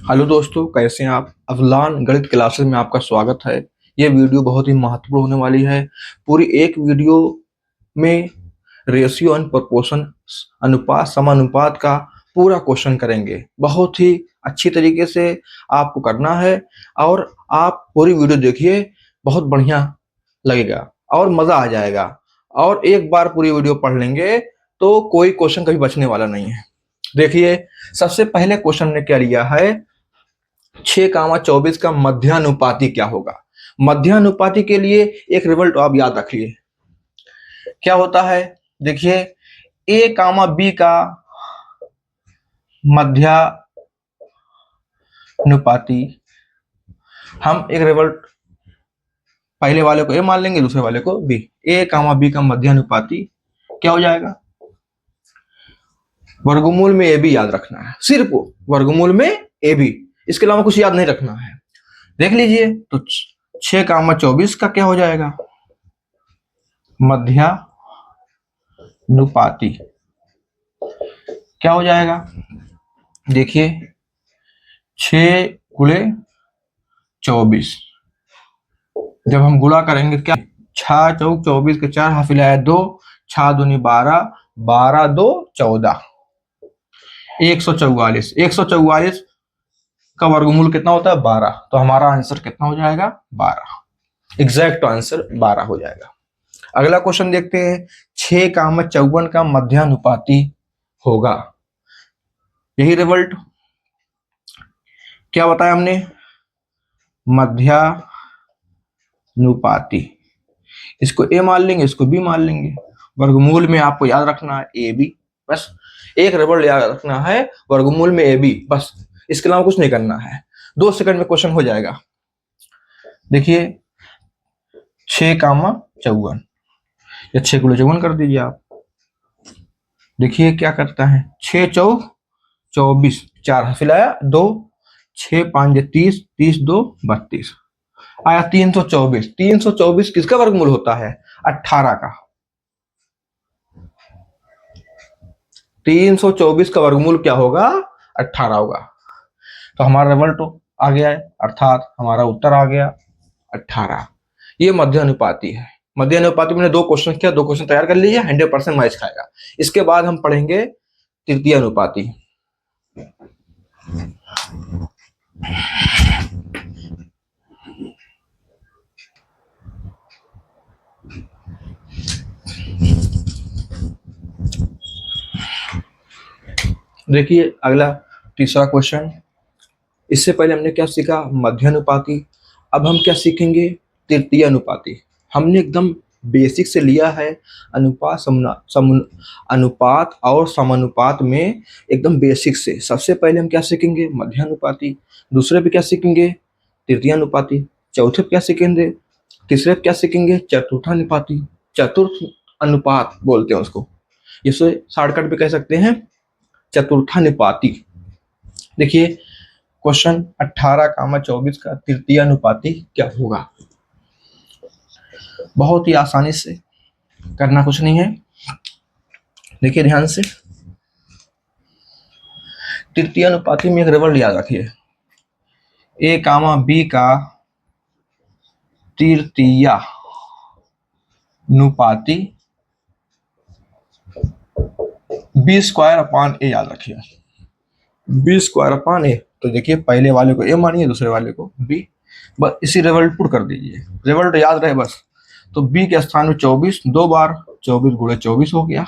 Hello दोस्तों, कैसे हैं आप। अवलान गणित क्लासेस में आपका स्वागत है। ये वीडियो बहुत ही महत्वपूर्ण होने वाली है। पूरी एक वीडियो में रेशियो एंड प्रोपोर्शन, अनुपात समानुपात का पूरा क्वेश्चन करेंगे। बहुत ही अच्छी तरीके से आपको करना है और आप पूरी वीडियो देखिए, बहुत बढ़िया लगेगा और मजा आ जाएगा। और एक बार पूरी वीडियो पढ़ लेंगे तो कोई क्वेश्चन कभी बचने वाला नहीं है। देखिए, सबसे पहले क्वेश्चन ने क्या लिया है, 6,24 का मध्यानुपाती क्या होगा। मध्यानुपाती के लिए एक रिजल्ट आप याद रखिए, क्या होता है। देखिए, ए कामा बी का मध्यानुपाती, हम एक रिजल्ट पहले वाले को ए मान लेंगे, दूसरे वाले को बी। ए कामा बी का मध्यानुपाती क्या हो जाएगा, वर्गमूल में ए बी याद रखना है, सिर्फ वर्गमूल में ए बी, इसके अलावा कुछ याद नहीं रखना है। देख लीजिए, तो 6,24 का क्या हो जाएगा, मध्यानुपाती क्या हो जाएगा। देखिए, 6 × 24, जब हम गुणा करेंगे क्या, 6 × 24 के 4 हासिल आया 2, 6 दूनी 12, 12 2 14, 144। 144 का वर्गमूल कितना होता है, 12। तो हमारा आंसर कितना हो जाएगा, 12। एग्जैक्ट आंसर 12 हो जाएगा। अगला क्वेश्चन देखते हैं, 6,54 का मध्यानुपाती होगा। यही रिजल्ट क्या बताया हमने, मध्यानुपाती। इसको ए मान लेंगे, इसको बी मान लेंगे। वर्गमूल में आपको याद रखना है ए बी, बस एक रबड़ याद रखना है, वर्गमूल में ए बी, बस इसके अलावा कुछ नहीं करना है। 2 सेकंड में क्वेश्चन हो जाएगा। देखिए, 6,54 या 6 × 54 कर दीजिए आप। देखिए क्या करता है, 6 × 24, 4 हासिल आया 2, 6 5 30, 30 2 32 आया 324। 324 किसका वर्गमूल होता है, 18 का। 324 का वर्गमूल क्या होगा, 18 होगा। तो हमारा रिजल्ट आ गया है, अर्थात हमारा उत्तर आ गया 18। ये मध्य अनुपाती है। मध्य अनुपाती में 2 क्वेश्चन किया, 2 क्वेश्चन तैयार कर लीजिए, 100% मैच खाएगा। इसके बाद हम पढ़ेंगे तृतीय अनुपाती। देखिए, अगला तीसरा क्वेश्चन। इससे पहले हमने क्या सीखा, मध्यानुपाती। अब हम क्या सीखेंगे, तृतीय अनुपाती। हमने एकदम बेसिक से लिया है। अनुपात और समानुपात में एकदम बेसिक से। सबसे पहले हम क्या सीखेंगे, मध्यानुपाती। दूसरे पे क्या सीखेंगे, तृतीय अनुपाती। चौथे पे क्या सीखेंगे, तीसरे पे क्या सीखेंगे, चतुर्थानुपाती। चतुर्थ अनुपात बोलते हैं उसको, इसे शॉर्टकट पे कह सकते हैं चतुर्थानुपाती। देखिए, क्वेश्चन 18,24 का तृतीय अनुपाती क्या होगा। बहुत ही आसानी से करना कुछ नहीं है। देखिए ध्यान से, तृतीय अनुपाती में एक रिजल्ट याद रखिए, ए कामा बी का तृतीय अनुपाती b² याद रखिए। b² तो देखिए, पहले वाले को ए मानिए, दूसरे वाले को बी। बस इसी रिजल्ट पुट कर दीजिए, रिजल्ट याद रहे बस। तो बी के स्थान में 24, 2 बार 24 × 24 हो गया,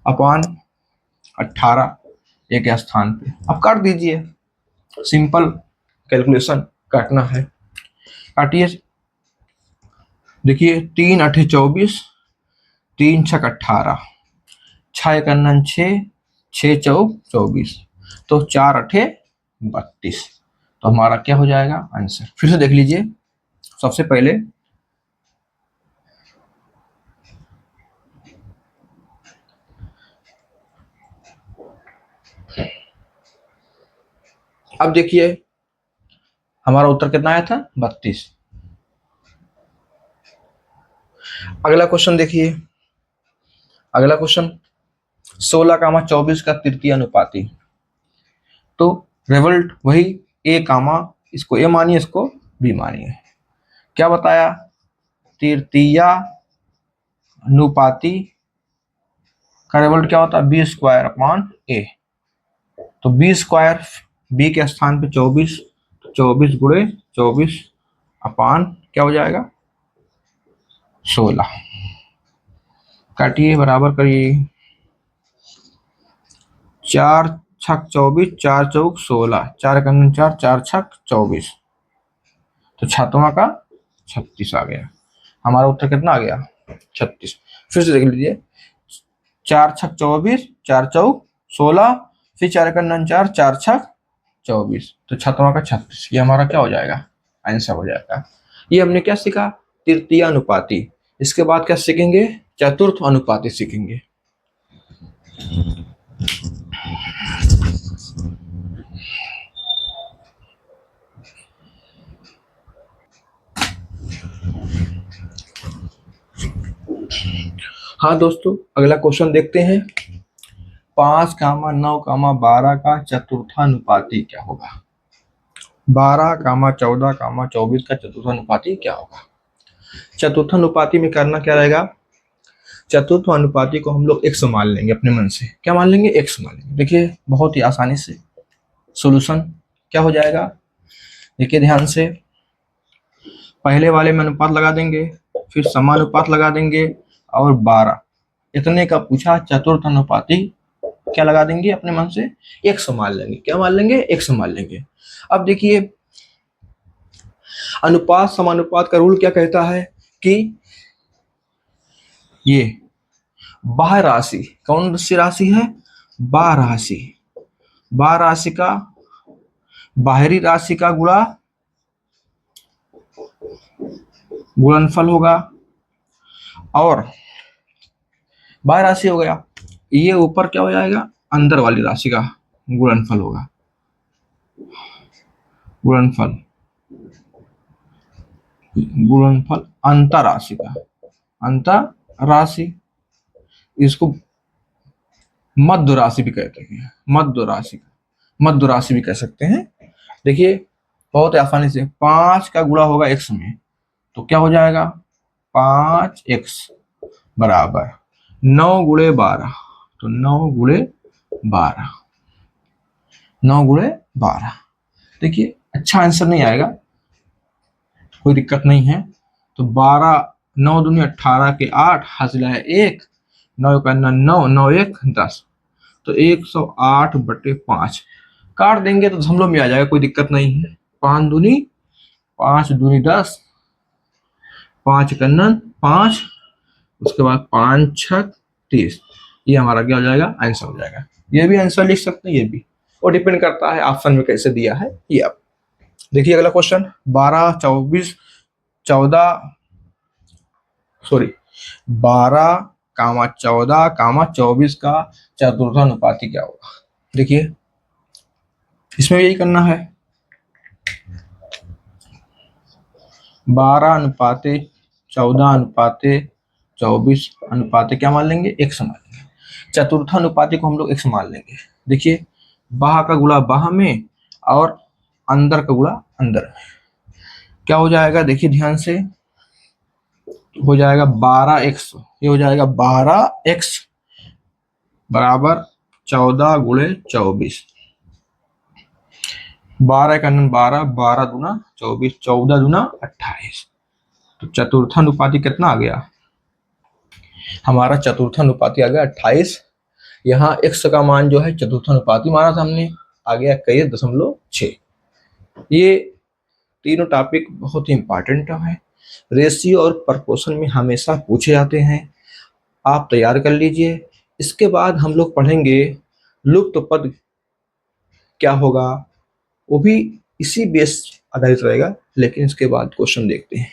अपान 18 ए के स्थान पे। अब काट दीजिए, सिंपल कैलकुलेशन काटना है, काटिए। देखिए, 3 8 24, 3 6 18, 6 1 9 6, 6 4 24, तो 4 8 32। तो हमारा क्या हो जाएगा आंसर, फिर से देख लीजिए। सबसे पहले अब देखिए, हमारा उत्तर कितना आया था, 32। अगला क्वेश्चन देखिए, अगला क्वेश्चन 16,24 का तृतीय अनुपाती। तो रिजल्ट वही ए कामा, इसको ए मानिए, इसको बी मानिए। क्या बताया? तृतीय अनुपाती का रिजल्ट क्या होता है? बी स्क्वायर अपॉन ए। तो बी स्क्वायर बी के स्थान पे 24, 24 गुणे 24 अपान क्या हो जाएगा? 16। काटिए, बराबर करिए। 4 छक 24, 4 चौक 16, 4 कन्नन 4, 4 छक 24, तो छठवां का 36 आ गया। हमारा उत्तर कितना आ गया? 36। फिर से देख लीजिए, 4 छक 24, 4 चौक 16, फिर 4 कन्नन 4, 4 छक 24, तो छठवां का 36। ये हमारा क्या हो जाएगा? आंसर हो जाएगा। ये हमने क्या सीखा? तृतीय अनुपाती। इसके बाद क्या सीखेंगे? चतुर्थ अनुपाती सीखेंगे। हाँ दोस्तों, अगला क्वेश्चन देखते हैं। 5, 9, 12 का चतुर्थानुपाती क्या होगा? 12, 14, 24 का चतुर्थानुपाती क्या होगा? चतुर्थानुपाती में करना क्या रहेगा? चतुर्थानुपाती को हम लोग x मान लेंगे अपने मन से। क्या मान लेंगे? x मान लेंगे। देखिए बहुत ही आसानी से सॉल्यूशन क्या हो जाएगा? देखिए ध्यान से, पहले वाले में अनुपात लगा देंगे, फिर समानुपात लगा देंगे, और 12 इतने का पूछा, चतुर्थ अनुपाती क्या लगा देंगे अपने मन से? x मान लेंगे। क्या मान लेंगे? x मान लेंगे। अब देखिए, अनुपात समानुपात का रूल क्या कहता है कि ये बाह्य राशि, कौन सी राशि है? बाह्य राशि। बाह्य राशि का बाहरी राशि का गुणनफल होगा, और बाह्य राशि हो गया, ये ऊपर क्या हो जाएगा? अंदर वाली राशि का गुणनफल होगा। गुणनफल, गुणनफल अंतर राशि का, अंतर राशि, इसको मध्य राशि भी कहते हैं। मध्य राशि, मध्य राशि भी कह सकते हैं। देखिए बहुत आसानी से 5 का गुणा होगा x में, तो क्या हो जाएगा? 5x बराबर 9 गुणे 12, तो 9 गुणे 12, 9 गुणे 12। देखिए अच्छा आंसर नहीं आएगा, कोई दिक्कत नहीं है। तो 12, 9 दूनी 18 के 8, हासिल है 1, 9 का 9, 9 1 10, तो 108/5 काट देंगे तो दशमलव में आ जाएगा, कोई दिक्कत नहीं है। 5 दूनी 10, 5 कन्नन 5, उसके बाद 5 छक 30, ये हमारा क्या हो जाएगा? आंसर हो जाएगा। ये भी आंसर लिख सकते हैं, ये भी, और डिपेंड करता है ऑप्शन में कैसे दिया है ये। आप देखिए अगला क्वेश्चन, 12, 24, 14, सॉरी 12, 14, 24 का चतुर्थानुपाती क्या होगा? देखिए इसमें यही करना है, 12 अनुपाते 14 अनुपाते 24 अनुपाते क्या मान लेंगे? x मान लेंगे। चतुर्थानुपाती को हम लोग x मान लेंगे। देखिए बाह का गुणा बाह में, और अंदर का गुणा अंदर में, क्या हो जाएगा? देखिए ध्यान से, हो जाएगा 12x, ये हो जाएगा 12x बराबर 14 गुणे 24, 12 का 12, 12 दूना 24, 14 दूना 28, तो चतुर्थानुपाती कितना आ गया? हमारा चतुर्थानुपाती आ गया 28। यहाँ x का मान जो है चतुर्थानुपाती माना था हमने, आ गया 21.6। ये तीनों टॉपिक बहुत ही इंपॉर्टेंट है, रेशियो और प्रपोर्शन में हमेशा पूछे जाते हैं। आप तैयार कर लीजिए। इसके बाद हम लोग पढ़ेंगे लुप्त पद क्या होगा, वो भी इसी बेस आधारित रहेगा, लेकिन इसके बाद क्वेश्चन देखते हैं।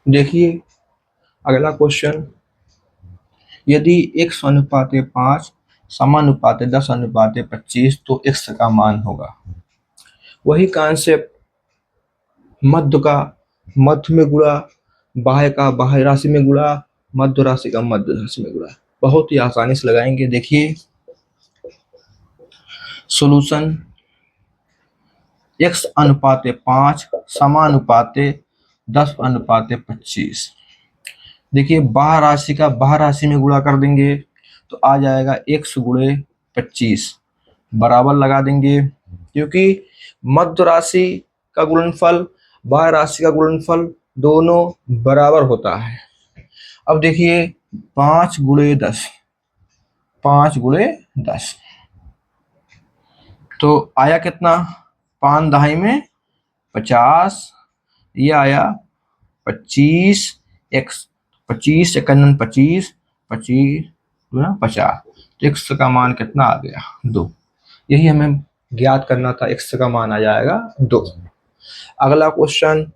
देखिए अगला क्वेश्चन, यदि x अनुपात 5 समानुपात 10 अनुपात 25 तो x का मान होगा। वही कॉन्सेप्ट, मध्य का मध्य में गुणा, बाह्य का बाह्य राशि में गुणा, मध्य राशि का मध्य राशि में गुणा, बहुत ही आसानी से लगाएंगे। देखिए सॉल्यूशन, x अनुपात 5 समानुपात 10 अनुपात 25। देखिए बाह्य राशि का बाह्य राशि में गुणा कर देंगे तो आ जाएगा x गुणे 25 बराबर लगा देंगे, क्योंकि मध्य राशि का गुणनफल बाह्य राशि का गुणनफल दोनों बराबर होता है। अब देखिए 5 गुणे 10, 5 गुणे 10 तो आया कितना, 5 दहाई में 50, ये आया 25 x, 25 51 25, 25 गुना 50 तो x का मान कितना आ गया 2। यही हमें ज्ञात करना था, x का मान आ जाएगा 2। अगला क्वेश्चन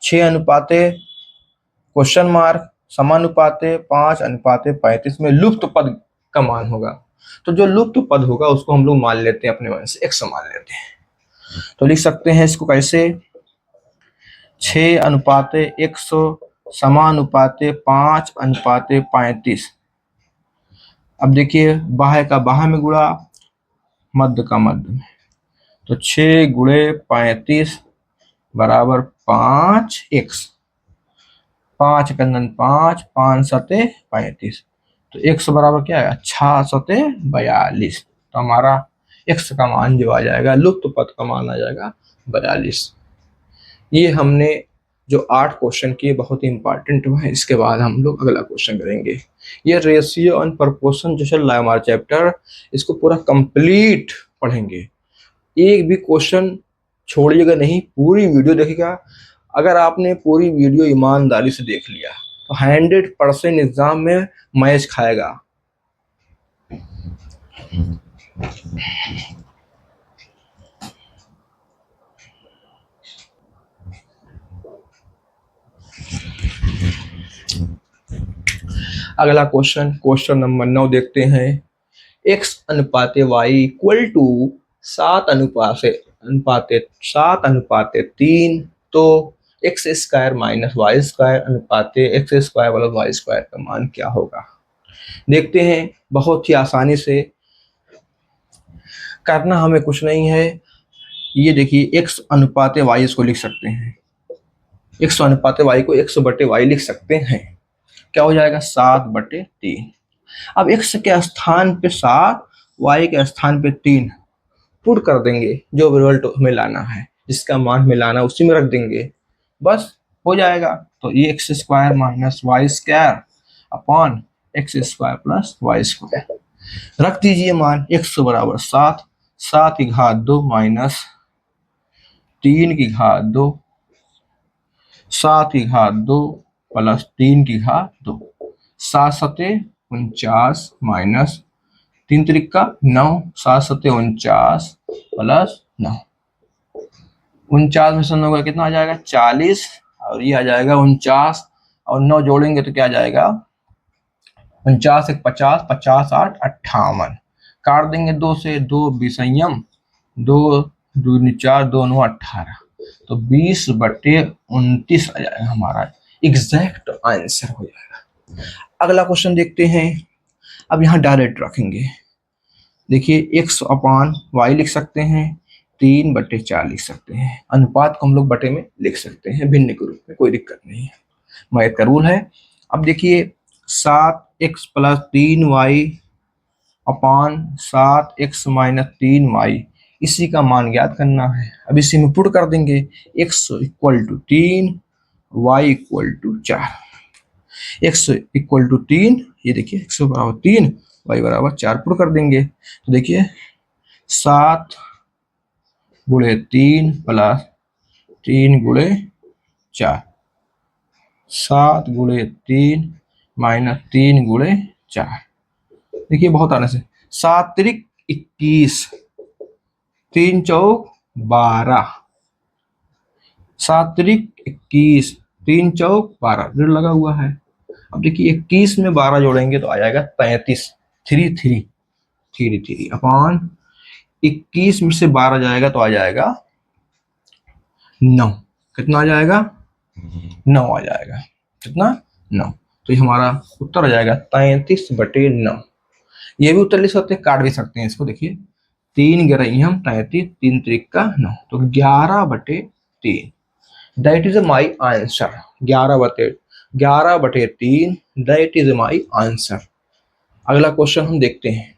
6 अनुपाते क्वेश्चन मार्क समानुपाते 5 अनुपाते 35 में लुप्त पद का मान होगा। तो जो लुप्त पद होगा उसको हम लोग मान लेते हैं, अपने मन से x मान लेते हैं। तो लिख सकते हैं इसको कैसे, 6 अनुपाते 100 समानुपाते 5 अनुपाते 35। अब देखिए बाह्य का बाह्य में गुणा, मध्य का मध्य में, तो 6 गुणे 35 बराबर 5x, 5 कंदन 5, 5 सते 35 तो x बराबर क्या है 6 सते 42। तो हमारा x का मान जो आ जाएगा, लुप्त पद का मान आ जाएगा 42। ये हमने जो 8 क्वेश्चन किए बहुत ही इंपॉर्टेंट है। इसके बाद हम लोग अगला क्वेश्चन करेंगे। ये रेशियो एंड प्रोपोर्शन जो चल रहा है हमारा चैप्टर, इसको पूरा कंप्लीट पढ़ेंगे, एक भी क्वेश्चन छोड़िएगा नहीं, पूरी वीडियो देखिएगा। अगर आपने पूरी वीडियो ईमानदारी से देख लिया तो 100% एग्जाम में मैच खाएगा। अगला क्वेश्चन, क्वेश्चन नंबर 9 देखते हैं। x अनुपात y इक्वल टू 7 अनुपात 3 तो x square minus y square अनुपात x square plus y square का मान क्या होगा। देखते हैं, बहुत ही आसानी से करना, हमें कुछ नहीं है। ये देखिए x अनुपात y इसको लिख सकते हैं, x अनुपात y को x बटे y लिख सकते हैं। क्या हो जाएगा 7/3। अब x के स्थान पे 7, y के स्थान पे 3 पुट कर देंगे, जो रिजल्ट हमें लाना है, जिसका मान हमें लाना है उसी में रख देंगे, बस हो जाएगा। तो ये x square minus y square upon x square plus y square रख दीजिए मान। x बराबर 7, 7 की घात 2 माइनस 3 की घात 2, 7 की घात 2 प्लस 3 की घात 2, 7 सते 49 माइनस 3 त्रिक 9, 7 सते 49 प्लस 9, 49 में से 9 का कितना आ जाएगा 40 और ये आ जाएगा 49 और 9 जोड़ेंगे तो क्या आ जाएगा 49 एक 50, 50 8 58 काट देंगे 2 से, 2 विसंयम 2 दूनी 4 2 9 18 तो 20/29 आ जाएगा, हमारा एग्जैक्ट आंसर हो जाएगा। अगला क्वेश्चन देखते हैं। अब यहाँ डायरेक्ट रखेंगे, देखिए x अपॉन y लिख सकते हैं, 3/4 लिख सकते हैं, अनुपात को हम लोग बटे में लिख सकते हैं भिन्न के रूप में, कोई दिक्कत नहीं है, मैथ का रूल है। अब देखिए 7x plus 3y upon 7x minus 3y, इसी का मान ज्ञात करना है। अब इसी में पुट कर देंगे, x equal to 3, y equal to 4, x equal to 3, ये देखिए x बराबर 3 y बराबर 4 पुट कर देंगे तो देखिए 7 गुणे 3 प्लस 3 गुणे 4, 7 गुणे 3 माइनस 3 गुणे 4, देखिए बहुत आने से 7 त्रिक 21, 3 चौक 12, 7 त्रिक 21 3 चौक 12, ऋण लगा हुआ है। अब देखिए 21 में 12 जोड़ेंगे तो आ जाएगा 33, 3 अपॉन 21 में से 12 जाएगा तो आ जाएगा 9। कितना आ जाएगा? 9 आ जाएगा। कितना? 9। तो ये हमारा उत्तर आ जाएगा 33/9। ये भी उत्तर लिख सकते हैं, काट भी सकते हैं इसको। देखिए 3 गिराई हम 33, 3 त्रिक का 9, तो 11/3 that is my answer. 11/3 that is my answer. अगला क्वेश्चन हम देखते हैं।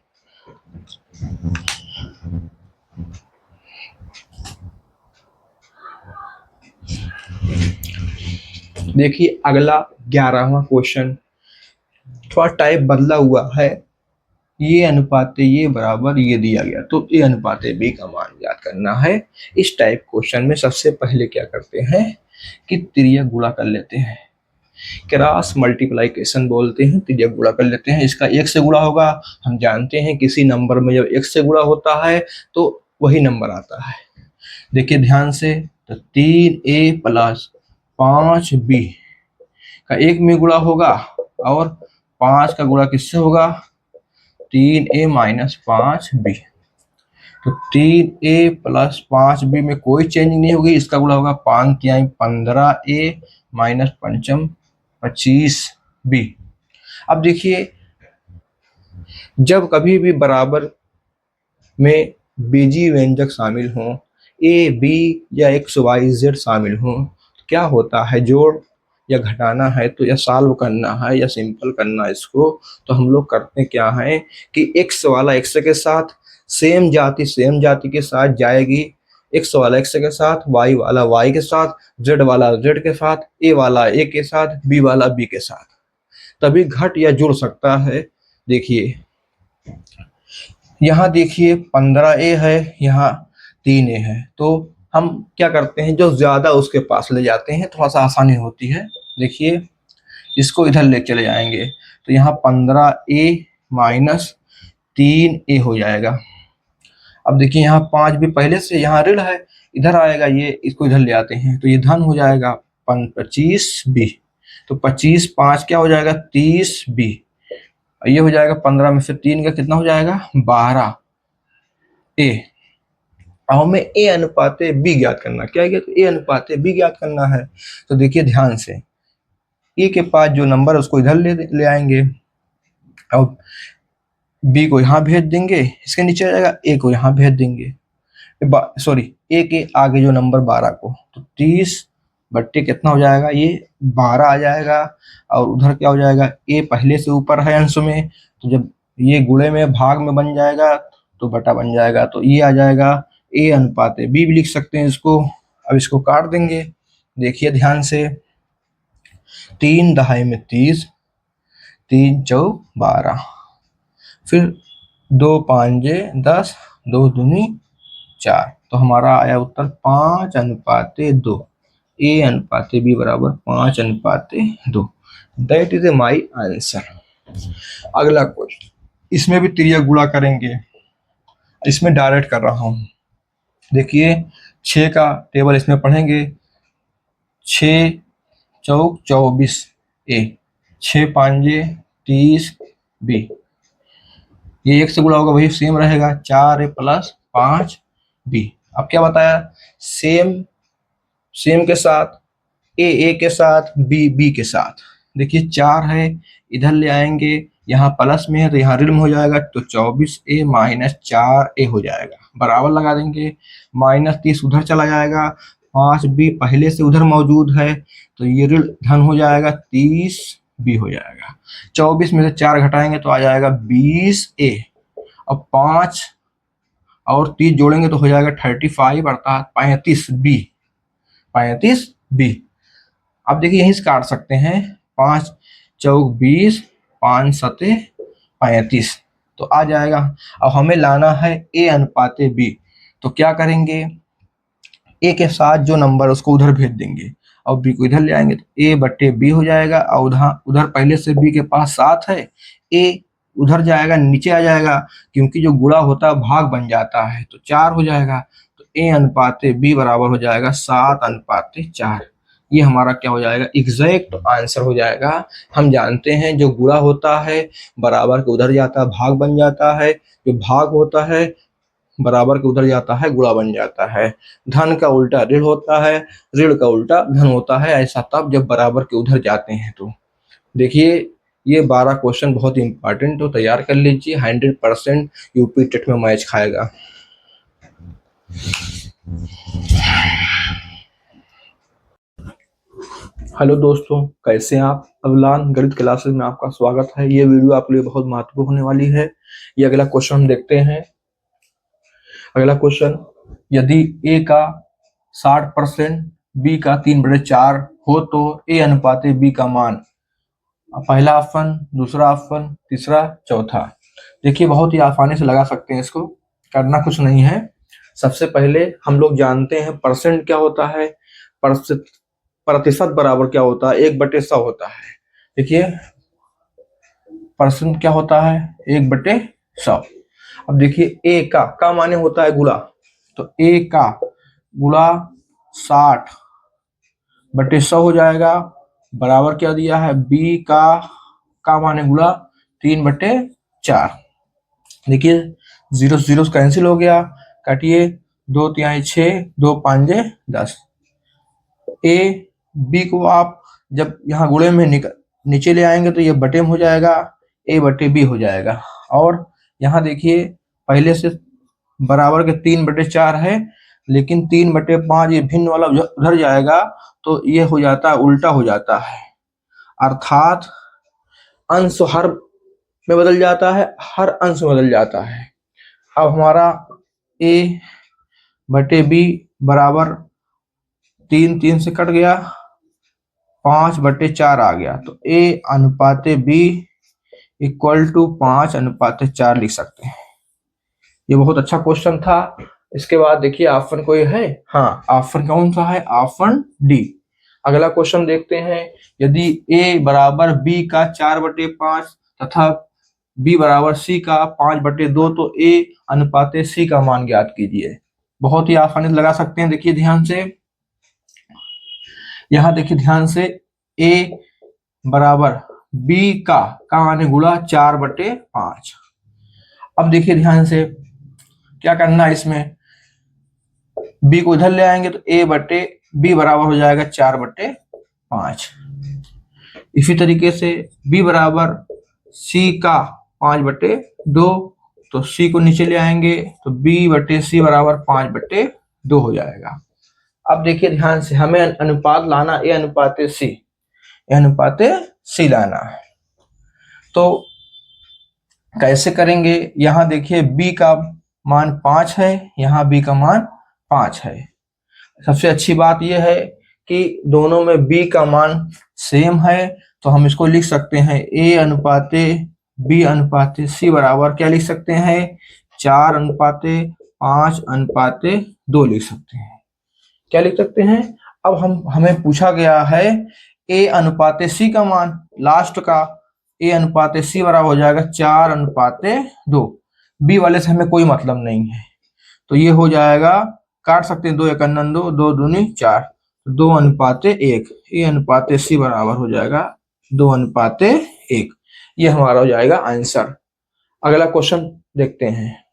देखिए अगला 11वां क्वेश्चन, थोड़ा टाइप बदला हुआ है। ये अनुपात ये बराबर ये दिया गया, तो ए अनुपात बी का मान याद करना है। इस टाइप क्वेश्चन में सबसे पहले क्या करते हैं कि तिर्यक गुणा कर लेते हैं, क्रॉस मल्टीप्लाइकेशन बोलते हैं, तिर्यक गुणा कर लेते हैं। इसका 1 से गुणा होगा, हम जानते हैं किसी नंबर में जब 1 से गुणा होता है तो वही नंबर आता है। देखिए ध्यान से, तो 3a प्लस 5b का 1 में गुणा होगा और 5 का गुणा किससे होगा? 3a minus 5b। तो 3a प्लस 5b में कोई चेंज नहीं होगी, इसका गुणा होगा 5 15a माइनस 5 25b। अब देखिए जब कभी भी बराबर में बीजीय व्यंजक शामिल हों, ए बी या एक्स वाई जेड शामिल हों, तो क्या होता है? जोड़ या घटाना है तो या सॉल्व करना है या सिंपल करना है इसको, तो हम लोग करते क्या है कि एक्स वाला एक्स के साथ सेम जाति के साथ जाएगी, एक्स वाला एक्स के साथ, वाई वाला वाई के साथ, जेड वाला जेड के साथ, ए वाला ए के साथ, बी वाला बी के साथ, तभी घट या जुड़ सकता है। देखिए यहाँ देखिए 15a है, यहाँ 3a है, तो हम क्या करते हैं, जो ज्यादा उसके पास ले जाते हैं, थोड़ा सा आसानी होती है। देखिए इसको इधर ले चले जाएंगे तो यहाँ 15a माइनस 3a हो जाएगा। अब देखिए यहाँ 5 भी पहले से यहाँ ऋण है, इधर आएगा, ये इसको इधर ले आते हैं तो ये धन हो जाएगा 25b। तो 25 5 क्या हो जाएगा? 30b। ये हो जाएगा 15 में से 3 का कितना हो जाएगा? 12a। अब हमें ए अनुपात बी ज्ञात करना। क्या है? तो ए अनुपात बी ज्ञात करना है। तो देखिए ध्यान से, ए के पास जो नंबर है उसको इधर ले आएंगे, अब बी को यहाँ भेज देंगे, इसके नीचे आ जाएगा, ए को यहाँ भेज देंगे, सॉरी ए के आगे जो नंबर 12 को, तो 30/, कितना हो जाएगा? ये 12 आ जाएगा। और उधर क्या हो जाएगा? ए पहले से ऊपर है अंश में, तो जब ये गुणे में भाग में बन जाएगा तो बटा बन जाएगा, तो ये आ जाएगा ए अनुपात बी भी लिख सकते हैं इसको। अब इसको काट देंगे। देखिए ध्यान से, 3 दहाई में 30, 3 चौक 12, फिर 2 5 10, 2 दूनी 4, तो हमारा आया उत्तर 5:2। ए अनुपात बी बराबर 5:2। That is a my answer. अगला क्वेश्चन, इसमें भी तिर्यक गुणा करेंगे, इसमें डायरेक्ट कर रहा हूं। देखिए 6 का टेबल इसमें पढ़ेंगे, 6 चौक 24 ए, 6 5 30 बी। ये 1 से गुणा होगा वही सेम रहेगा, 4a प्लस 5b। अब क्या बताया? सेम के साथ, ए के साथ, बी के साथ। देखिए 4 है, इधर ले आएंगे, यहाँ प्लस में है तो यहाँ ऋण में हो जाएगा, तो 24a माइनस 4a हो जाएगा, बराबर लगा देंगे। माइनस 30 उधर चला जाएगा, 5b पहले से उधर मौजूद है तो ये ऋण धन हो जाएगा, 30b हो जाएगा। 24 में से 4 घटाएंगे तो आ जाएगा 20a। अब 5 और 30 जोड़ेंगे तो हो जाएगा 35, अर्थात 35b। अब देखिए यहीं से काट सकते हैं, 5 चौक 20, 5 सते 35, तो आ जाएगा। अब हमें लाना है ए अनुपात बी, तो क्या करेंगे? ए के साथ जो नंबर उसको उधर भेज देंगे और बी को इधर ले आएंगे, तो a/b हो जाएगा। और उधर पहले से बी के पास 7 है, ए उधर जाएगा, नीचे आ जाएगा, क्योंकि जो गुणा होता है भाग बन जाता है, तो 4 हो जाएगा। तो ए अनुपात बी बराबर हो जाएगा 7:4। ये हमारा क्या हो जाएगा, एग्जैक्ट आंसर हो जाएगा। हम जानते हैं जो गुणा होता है बराबर के उधर जाता है भाग बन जाता है, जो भाग होता है बराबर के उधर जाता है गुणा बन जाता है। धन का उल्टा ऋण होता है, ऋण का उल्टा धन होता है, ऐसा तब जब बराबर के उधर जाते हैं। तो देखिए ये 12 क्वेश्चन बहुत इंपॉर्टेंट, तो तैयार कर लीजिए, 100% यूपी टेट में मैच खाएगा। हेलो दोस्तों, कैसे हैं आप? अवलान गणित क्लासेस में आपका स्वागत है। ये वीडियो आपके लिए बहुत महत्वपूर्ण होने वाली है। ये अगला क्वेश्चन हम देखते हैं। अगला क्वेश्चन, यदि ए का 60%, बी का 3/4 हो तो ए अनुपात बी का मान, पहला ऑप्शन, दूसरा ऑप्शन, तीसरा, चौथा। देखिए बहुत ही आसानी से लगा सकते हैं इसको, करना कुछ नहीं है। सबसे पहले हम लोग जानते हैं परसेंट क्या होता है, प्रतिशत बराबर क्या होता है, 1/100 होता है। देखिए परसेंट क्या होता है, 1/100। अब देखिए ए का माने होता है गुणा, तो ए का गुणा 60/100 हो जाएगा, बराबर क्या दिया है, बी का माने गुणा 3/4। देखिए जीरो जीरो कैंसिल हो गया, काटिए, 2 तिहाई 6, 2 5 10। ए बी को आप जब यहाँ गुणे में नीचे ले आएंगे तो ये बटे में हो जाएगा, ए बटे बी हो जाएगा। और यहाँ देखिए पहले से बराबर के 3/4 है, लेकिन 3/5 ये भिन्न वाला उधर जाएगा तो ये हो जाता है, उल्टा हो जाता है, अर्थात अंश हर में बदल जाता है, हर अंश में बदल जाता है। अब हमारा ए बटे बी बराबर 3 3 से कट गया, 5/4 आ गया, तो ए अनुपाते बी इक्वल टू 5/4 लिख सकते हैं। ये बहुत अच्छा क्वेश्चन था। इसके बाद देखिए ऑप्शन कोई है, हाँ ऑप्शन कौन सा है, ऑप्शन डी। अगला क्वेश्चन देखते हैं, यदि ए बराबर बी का 4/5 तथा बी बराबर सी का 5/2 तो ए अनुपाते सी का मान ज्ञात कीजिए। बहुत ही आसानी से लगा सकते हैं। देखिए ध्यान से, यहाँ देखिए ध्यान से, ए बराबर बी का माने गुणा 4/5। अब देखिए ध्यान से क्या करना है, इसमें बी को इधर ले आएंगे तो ए बटे बी बराबर हो जाएगा 4/5। इसी तरीके से बी बराबर सी का 5/2, तो सी को नीचे ले आएंगे तो बी बटे सी बराबर 5/2 हो जाएगा। अब देखिए ध्यान से, हमें अनुपात लाना ए अनुपाते सी, ए अनुपाते सी लाना है। तो कैसे करेंगे, यहाँ देखिए b का मान 5 है, यहाँ b का मान 5 है। सबसे अच्छी बात यह है कि दोनों में b का मान सेम है, तो हम इसको लिख सकते हैं a अनुपाते b अनुपाते c बराबर क्या लिख सकते हैं, 4/5/2 लिख सकते हैं। क्या लिख सकते हैं? अब हमें पूछा गया है a अनुपाते c का मान, लास्ट का ए अनुपाते सी बराबर हो जाएगा 4/2। बी वाले से हमें कोई मतलब नहीं है, तो ये हो जाएगा, काट सकते हैं, 2 1 2, 2 दूनी 4, 2/1। ए अनुपाते सी बराबर हो जाएगा 2/1। ये हमारा हो जाएगा आंसर। अगला क्वेश्चन देखते हैं।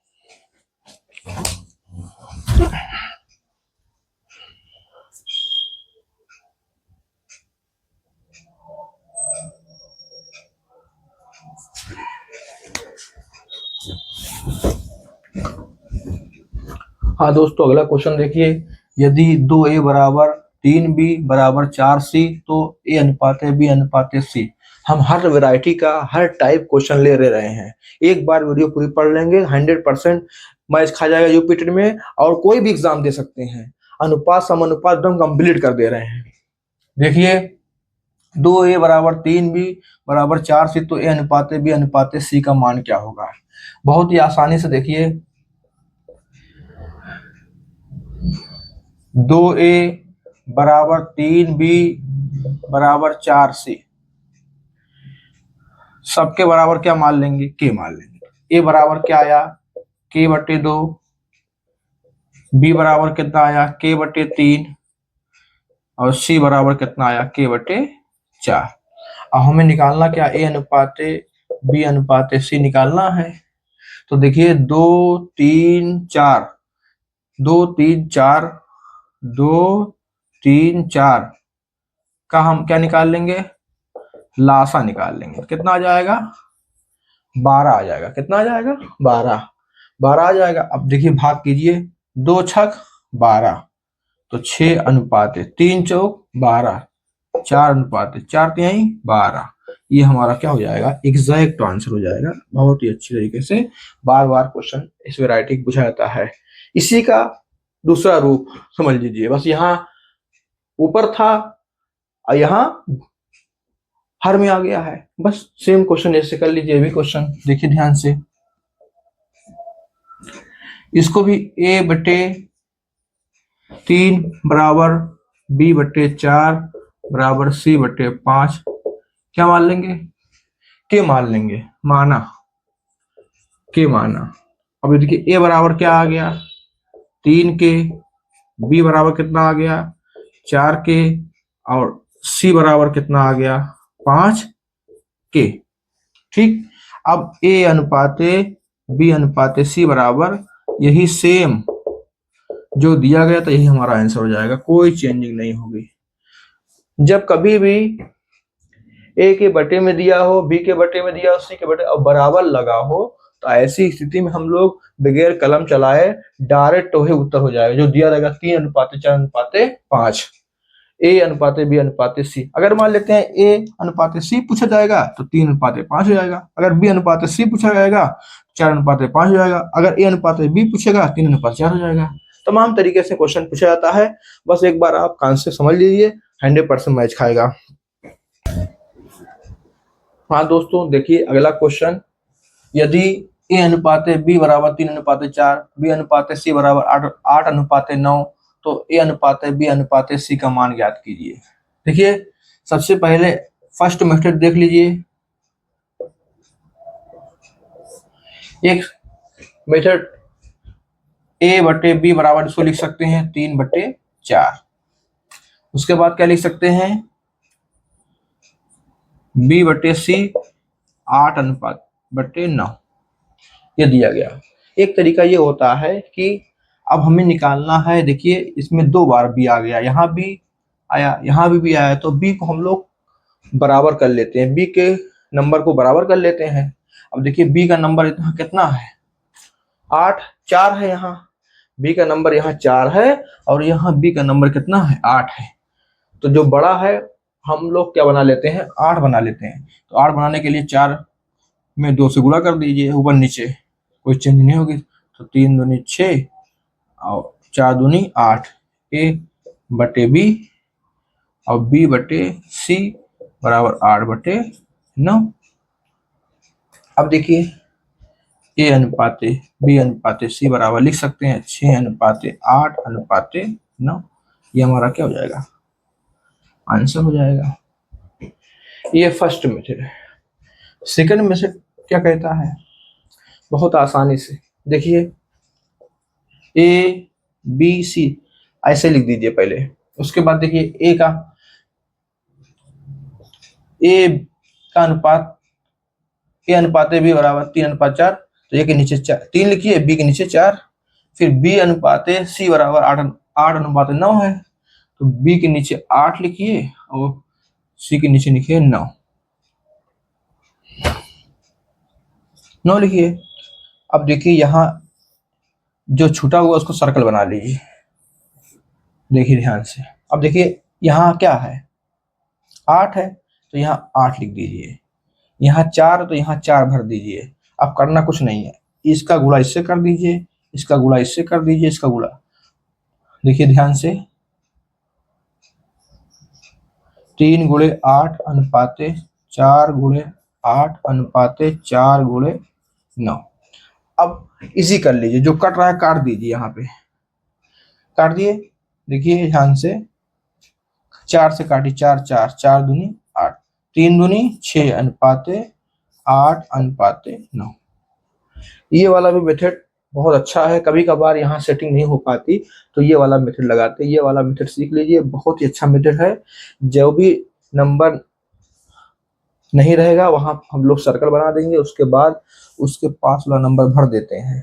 हाँ दोस्तों, अगला क्वेश्चन देखिए, यदि 2a बराबर 3b बराबर 4c तो a अनुपात b अनुपात c। हम हर वैरायटी का हर टाइप क्वेश्चन ले रहे हैं। एक बार वीडियो पूरी पढ़ लेंगे, 100% मैच खा जाएगा यूपी टेट में, और कोई भी एग्जाम दे सकते हैं। अनुपात समानुपात एकदम कंप्लीट कर दे रहे हैं। देखिए 2a बराबर 3b बराबर 4c तो a अनुपात b अनुपात c का मान क्या होगा। बहुत ही आसानी से देखिए, 2a बराबर 3b बराबर 4c, सबके बराबर क्या मान लेंगे, k मान लेंगे। a बराबर क्या आया, k/2, b बराबर कितना आया, k/3, और सी बराबर कितना आया, के बटे 4। अब हमें निकालना क्या, ए अनुपाते बी अनुपाते सी निकालना है। तो देखिए 2 3 4, 2 3 4, 2 3 4 का हम क्या निकाल लेंगे, लासा निकाल लेंगे। कितना आ जाएगा, 12 आ जाएगा। कितना आ जाएगा, 12, 12 आ जाएगा। अब देखिए भाग कीजिए, 2 छक 12, तो 6 अनुपात 3 चौक 12, 4 अनुपात 4 तिहाई 12। ये हमारा क्या हो जाएगा, एग्जैक्ट आंसर हो जाएगा। बहुत ही अच्छी तरीके से बार बार क्वेश्चन इस वैरायटी पूछा जाता है। इसी का दूसरा रूप समझ लीजिए, बस यहाँ ऊपर था और यहाँ हर में आ गया है। बस सेम क्वेश्चन ऐसे कर लीजिए। भी क्वेश्चन देखिए ध्यान से, इसको भी a बटे 3 बराबर b बटे 4 बराबर c बटे 5 क्या मान लेंगे, के मान लेंगे, माना के माना। अब देखिए a बराबर क्या आ गया, 3 के, b बराबर कितना आ गया 4 के, और c बराबर कितना आ गया 5 के। ठीक, अब a अनुपाते b अनुपाते c बराबर यही सेम जो दिया गया था, यही हमारा आंसर हो जाएगा। कोई चेंजिंग नहीं होगी। जब कभी भी ए के बटे में दिया हो, बी के बटे में दिया हो, सी के बटे और बराबर लगा हो, तो ऐसी स्थिति में हम लोग बगैर कलम चलाए डायरेक्ट वही उत्तर हो जाएगा जो दिया रहेगा, 3 अनुपाते 4 अनुपाते 5, ए अनुपाते बी अनुपाते सी। अगर मान लेते हैं ए अनुपाते सी पूछा जाएगा तो 3 अनुपाते 5 हो जाएगा। अगर बी अनुपाते सी पूछा जाएगा 4 अनुपाते 5 हो जाएगा। अगर ए अनुपाते बी पूछेगा 3 अनुपाते 4 हो जाएगा। तमाम तरीके से क्वेश्चन पूछा जाता है। बस एक बार आप कॉन्सेप्ट समझ लीजिए, 100% मैच खाएगा। हाँ दोस्तों, देखिए अगला क्वेश्चन, यदि ए अनुपाते बी बराबर 3 अनुपाते 4, बी अनुपाते सी बराबर 8 अनुपाते 9, तो ए अनुपाते बी अनुपाते सी का मान ज्ञात कीजिए। देखिए सबसे पहले फर्स्ट मेथड देख लीजिए। एक मेथड ए बटे बी बराबर, इसको लिख सकते हैं 3 बटे 4। उसके बाद क्या लिख सकते हैं, बी बटे सी 8 अनुपात बटे 9, ये दिया गया। एक तरीका ये होता है कि अब हमें निकालना है, देखिए इसमें 2 बार बी आ गया, यहाँ भी आया, यहाँ भी आया, तो बी को हम लोग बराबर कर लेते हैं, बी के नंबर को बराबर कर लेते हैं। अब देखिए बी का नंबर इतना कितना है 8, 4 है, यहाँ बी का नंबर यहाँ 4 है और यहाँ बी का नंबर कितना है 8 है। तो जो बड़ा है हम लोग क्या बना लेते हैं, 8 बना लेते हैं। तो 8 बनाने के लिए 4 में 2 से गुणा कर दीजिए, ऊपर नीचे कोई चेंज नहीं होगी। तो 3 दूनी 6 और 4 दूनी 8, ए बटे बी और बी बटे सी बराबर 8 बटे 9। अब देखिए ए अनुपाते बी अनुपाते सी बराबर लिख सकते हैं 6 अनुपाते 8 अनुपाते 9। ये हमारा क्या हो जाएगा, आंसर हो जाएगा। ये फर्स्ट मेथड है। सेकंड मेथड क्या कहता है, बहुत आसानी से देखिए, ए बी सी ऐसे लिख दीजिए पहले। उसके बाद देखिए ए का अनुपात ए अनुपात बी बराबर 3 अनुपात 4, तो ए के नीचे 3 लिखिए, बी के नीचे 4। फिर बी अनुपात सी बराबर 8 अनुपात 9 है, तो बी के नीचे 8 लिखिए और सी के नीचे लिखिए 9 लिखिए। अब देखिए यहाँ जो छूटा हुआ उसको सर्कल बना लीजिए, देखिए ध्यान से। अब देखिए यहाँ क्या है 8 है, तो यहाँ 8 लिख दीजिए, यहाँ 4 तो यहाँ 4 भर दीजिए। अब करना कुछ नहीं है, इसका गुणा इससे कर दीजिए, इसका गुणा इससे कर दीजिए, इसका गुणा, देखिए ध्यान से, 3 गुणे 8 अनुपाते 4 गुणे 8 अनुपाते 4 गुणे 9। अब इसी कर लीजिए, जो कट रहा है काट दीजिए, यहाँ पे काट दिए। देखिए ध्यान से, 4 से काटी 4 4, 4 दूनी 8, 3 दूनी 6 अनुपाते 8 अनुपाते 9। ये वाला भी मेथड बहुत अच्छा है। कभी कभार यहाँ सेटिंग नहीं हो पाती तो ये वाला मेथड लगाते हैं, ये वाला मेथड सीख लीजिए, बहुत ही अच्छा मेथड है। जो भी नंबर नहीं रहेगा वहां हम लोग सर्कल बना देंगे, उसके बाद उसके पास वाला नंबर भर देते हैं।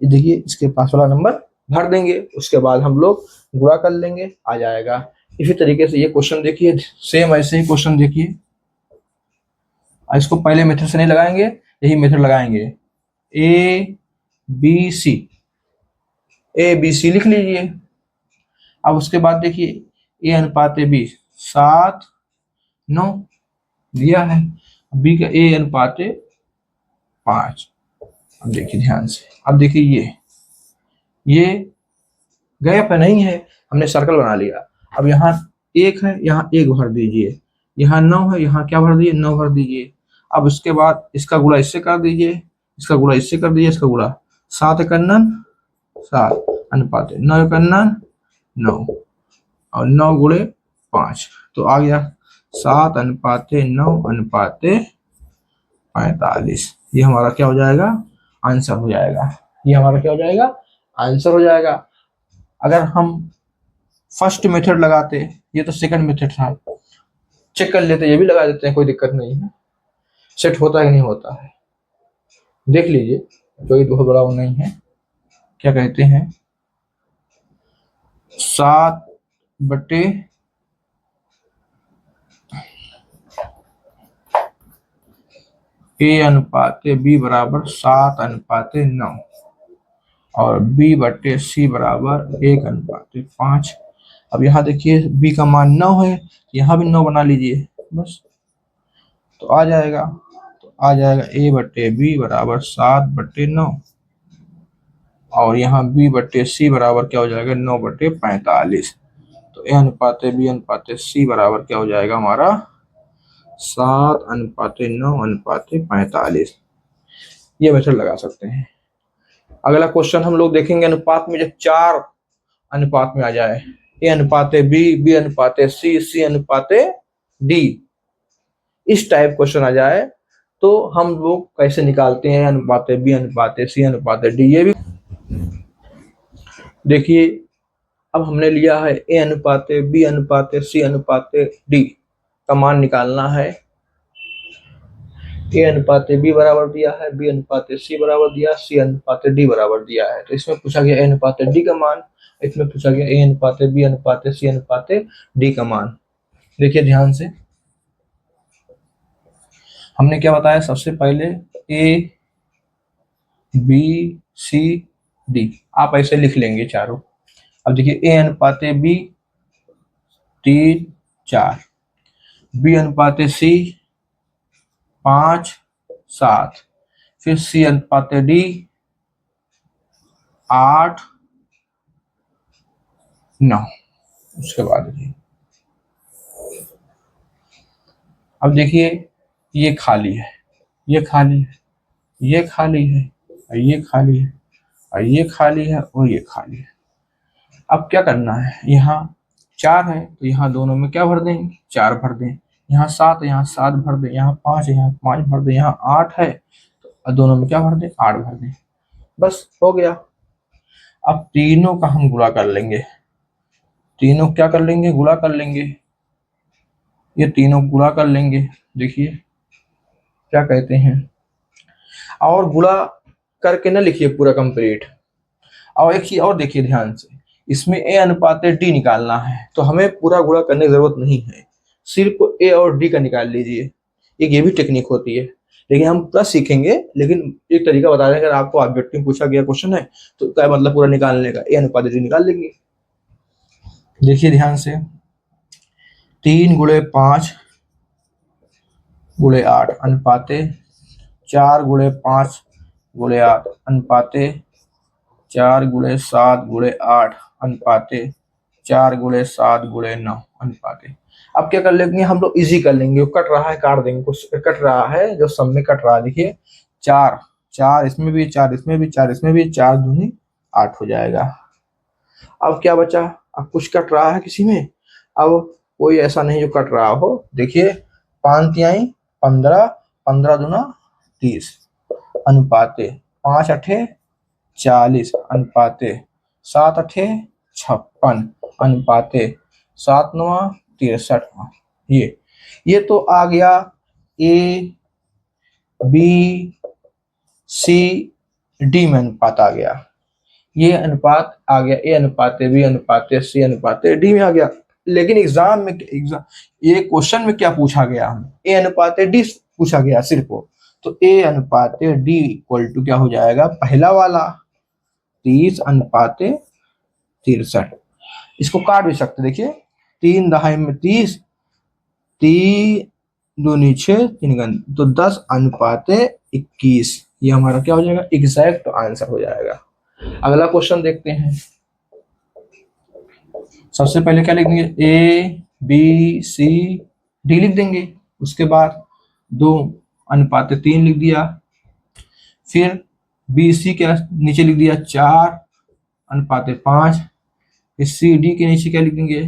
ये देखिए इसके पास वाला नंबर भर देंगे, उसके बाद हम लोग गुणा कर लेंगे, आ जाएगा। इसी तरीके से ये क्वेश्चन देखिए, सेम ऐसे ही क्वेश्चन देखिए। इसको पहले मेथड से नहीं लगाएंगे, यही मेथड लगाएंगे। A B C, A B C लिख लीजिए। अब उसके बाद देखिए ए अनुपात बी 7 9 दिया है, बी का ए अनुपात 5। अब देखिए ध्यान से, अब देखिए ये गैप नहीं है, हमने सर्कल बना लिया। अब यहाँ 1 है, यहाँ 1 भर दीजिए, यहाँ 9 है, यहाँ क्या भर दीजिए 9 भर दीजिए। अब उसके बाद इसका गुणा इससे कर दीजिए, इसका गुणा इससे कर दीजिए, इसका गुणा 7 एक 7 अनुपात 9 एक 9 और 9 गुणे 5 तो आ गया 7 अनुपात 9 अनुपात 45। ये हमारा क्या हो जाएगा, आंसर हो जाएगा। ये हमारा क्या हो जाएगा, आंसर हो जाएगा। अगर हम फर्स्ट मेथड लगाते, ये तो सेकंड मेथड था, चेक कर लेते, ये भी लगा देते हैं, कोई दिक्कत नहीं है। सेट होता है कि नहीं होता है देख लीजिए, कोई बहुत बड़ा वो नहीं है। क्या कहते हैं, 7 बटे ए अनुपात बी बराबर 7 अनुपात 9 और बी बटे सी बराबर 1 अनुपात 5। अब यहाँ देखिए बी का मान 9 है, यहाँ भी 9 बना लीजिए बस, तो आ जाएगा। तो आ जाएगा ए बटे बी बराबर 7 बटे 9 और यहाँ बी बटे सी बराबर क्या हो जाएगा 9 बटे 45। तो ए अनुपात बी अनुपात सी बराबर क्या हो जाएगा हमारा 7 अनुपात 9 अनुपात 45। ये मेथड लगा सकते हैं। अगला क्वेश्चन हम लोग देखेंगे अनुपात में, जब 4 अनुपात में आ जाए, ए अनुपात बी, बी अनुपात सी, सी अनुपात डी, इस टाइप क्वेश्चन आ जाए तो हम लोग कैसे निकालते हैं अनुपात बी अनुपात सी अनुपात डी। ये भी देखिए, अब हमने लिया है ए अनुपात बी अनुपात सी अनुपात डी का मान निकालना है। ए अनुपात बी बराबर दिया है, बी अनुपात सी बराबर दिया, सी अनुपात डी बराबर दिया है। तो इसमें पूछा गया ए अनुपात डी का मान, इसमें पूछा गया ए अनुपात बी अनुपात सी अनुपात डी का मान। देखिए ध्यान से, हमने क्या बताया, सबसे पहले ए बी सी डी आप ऐसे लिख लेंगे चारों। अब देखिए ए अनुपात बी 3 4, बी अनुपात सी 5 7, फिर सी अनुपात डी 8 9। उसके बाद देखिए, अब देखिए ये खाली है, ये खाली है, ये खाली है, और ये खाली है, और ये खाली है, और ये खाली है। अब क्या करना है, यहाँ 4 है तो यहाँ दोनों में क्या भर दें, 4 भर दें। यहाँ 7 है, यहाँ 7 भर दें। यहाँ 5 है, यहाँ 5 भर दें। यहाँ 8 है तो दोनों में क्या भर दें, 8 भर दें। बस हो गया। अब तीनों का हम गुणा कर लेंगे, तीनों क्या कर लेंगे, गुणा कर लेंगे। ये तीनों गुणा कर लेंगे। देखिए क्या कहते हैं, और गुणा करके ना लिखिए पूरा कंप्लीट। और एक चीज और देखिए ध्यान से, इसमें ए अनुपात डी निकालना है तो हमें पूरा गुणा करने की जरूरत नहीं है, सिर्फ ए और डी का निकाल लीजिए। एक ये भी टेक्निक होती है, लेकिन हम पूरा सीखेंगे। लेकिन एक तरीका बता रहे हैं, अगर आपको ऑब्जेक्टिव में पूछा गया क्वेश्चन है तो क्या मतलब पूरा निकालने का, ए अनुपात डी निकाल लेंगे। देखिए ध्यान से, 3 गुणे 5 गुणे 8 अनुपाते 4 गुणे 5 गुणे 8 अनुपाते 4 गुणे 7 गुणे 8 अनुपाते 4 गुणे 7 गुणे 9 अनुपाते। अब क्या कर लेंगे हम लोग, इजी कर लेंगे। कट रहा है काट देंगे, कुछ कट रहा है जो सब में कट रहा है। देखिए 4 4 इसमें भी, 4 इसमें भी, 4 इसमें भी, 4 दूनी 8 हो जाएगा। अब क्या बचा, अब कुछ कट रहा है किसी में, अब कोई ऐसा नहीं जो कट रहा हो। देखिए 5 तिहाई 15, 15 दूना 30 अनुपाते 5 8 40 अनुपाते 7 अठे 56 अनुपाते 7 9 63। ये तो आ गया ए बी सी डी में अनुपात आ गया। ये अनुपात आ गया ए अनुपाते बी अनुपाते सी अनुपाते डी में आ गया। लेकिन एग्जाम ये क्वेश्चन में क्या पूछा गया, हम ए अनुपाते डी पूछा गया सिर्फ। तो ए अनुपाते डी इक्वल टू क्या हो जाएगा, पहला वाला 30 अनुपाते 63। इसको काट भी सकते, देखिए 3 दहाई में 30, 3 दूनी 6 3 गन तो 10 अनुपाते 21। ये हमारा क्या हो जाएगा, एग्जैक्ट आंसर हो जाएगा। अगला क्वेश्चन देखते हैं। सबसे पहले क्या लिख देंगे, ए बी सी डी लिख देंगे। उसके बाद 2 अनुपाते 3 लिख दिया। फिर बी सी के नीचे लिख दिया 4 अनुपाते 5। फिर सी डी के नीचे क्या लिख देंगे,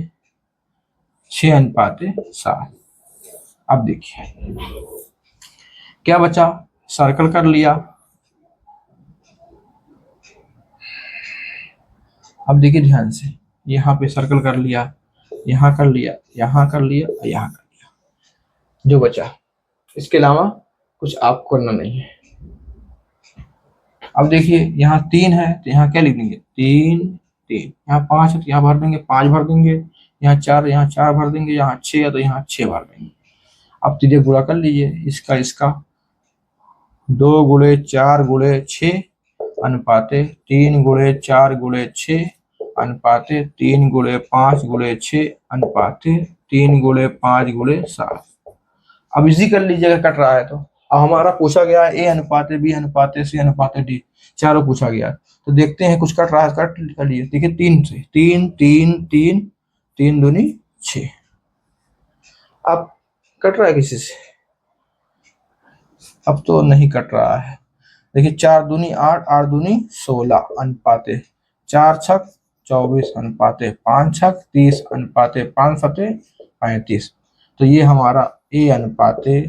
6 अनुपाते 7। अब देखिए क्या बचा, सर्कल कर लिया। अब देखिए ध्यान से, यहाँ पे सर्कल कर लिया, यहाँ कर लिया, यहाँ कर लिया, यहाँ कर लिया, जो बचा। इसके अलावा कुछ आपको करना नहीं है। अब देखिए यहाँ 3 है तो यहाँ क्या लिख देंगे, 3 3। यहाँ 5 है तो यहाँ भर देंगे 5 भर देंगे। यहाँ 4 यहाँ 4 भर देंगे। यहाँ 6 है तो यहाँ 6 भर देंगे। अब सीधे गुणा कर लीजिए इसका 2 गुणे 4 गुणे 6 अनुपाते 3 गुणे 4 गुणे 6 अनुपाते 3 गुणे 5 गुणे 6 अनुपाते 3 गुणे 5 गुणे 7। अब इसी कर लीजिएगा, कट रहा है तो। अब हमारा पूछा गया ए अनुपाते बी अनुपाते सी अनुपाते डी, चारों पूछा गया। तो देखते हैं कुछ कट रहा है, कट कर लिए। देखिए 3 से 3 3 3 3 दूनी 6। अब कट रहा है किसी से, अब तो नहीं कट रहा है। देखिए 4 दूनी 8 8 दूनी 16 अनुपाते 4 छक 24 अनुपाते 5 छक 30 अनुपाते 5 सते 35। तो ये हमारा ए अनुपाते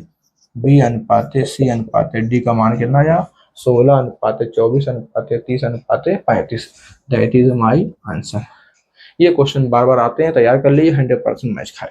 बी अनुपाते सी अनुपाते डी का मान कितना आया, 16 अनुपाते 24 अनुपाते 30 अनुपाते 35। That is my answer. ये क्वेश्चन बार बार आते हैं, तैयार कर लीजिए, 100% मैच खाए।